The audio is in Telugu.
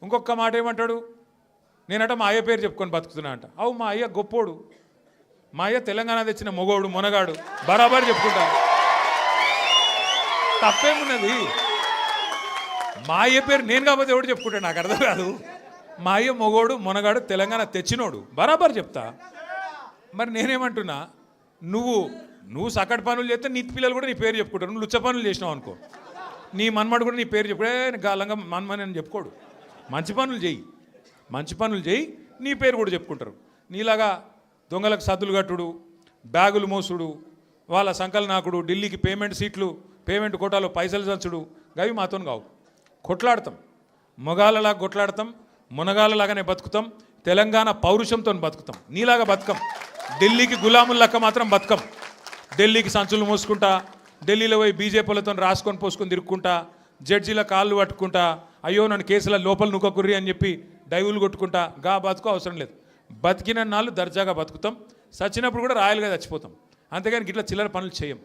ఇంకొక మాట ఏమంటాడు, నేనట మా అయ్య పేరు చెప్పుకొని బతుకుతున్నా అంట. అవు మా అయ్య గొప్పోడు, మా అయ్య తెలంగాణ తెచ్చిన మొగోడు మునగాడు, బరాబర్ చెప్పుకుంటా. తప్పేమున్నది? మా అయ్య పేరు నేను కాకపోతే ఎవడు చెప్పుకుంటాడు, నాకు అర్థం కాదు. మా అయ్య మొగోడు మునగాడు తెలంగాణ తెచ్చినోడు, బరాబర్ చెప్తా. మరి నేనేమంటున్నా, నువ్వు సకట్ పనులు చేస్తే నీ పిల్లలు కూడా నీ పేరు చెప్పుకుంటారు. నువ్వు లుచ్చ పనులు చేసినావు అనుకో, నీ మన్మడు కూడా నీ పేరు చెప్పుడే గాలంగా మన్మని అని చెప్పుకోడు. మంచి పనులు చేయి, నీ పేరు కూడా చెప్పుకుంటారు. నీలాగా దొంగలకు సద్దులు కట్టుడు, బ్యాగులు మోసుడు, వాళ్ళ సంకల్ నాకుడు, ఢిల్లీకి పేమెంట్ కోటాలో పైసలు చచ్చుడు, గవి మాతో కావు. కొట్లాడతాం, మొగాళ్ళలాగా కొట్లాడతాం, మునగాళ్ళలాగానే బతుకుతాం, తెలంగాణ పౌరుషంతో బతుకుతాం. నీలాగా బతుకం, ఢిల్లీకి గులాములక్క మాత్రం బతుకం. ఢిల్లీకి సంచులు మోసుకుంటా, ఢిల్లీలో పోయి బీజేపీలతో రాసుకొని పోసుకొని తిరుక్కుంటా, జడ్జీల కాళ్ళు పట్టుకుంటా, అయ్యో నన్ను కేసుల లోపల నుక్కకుర్రి అని చెప్పి డైవులు కొట్టుకుంటా, గా బతుకు అవసరం లేదు. బతికిన నాళ్ళు దర్జాగా బతుకుతాం, చచ్చినప్పుడు కూడా రాయలుగా చచ్చిపోతాం. అంతేగాని గిట్లా చిల్లర పనులు చేయం.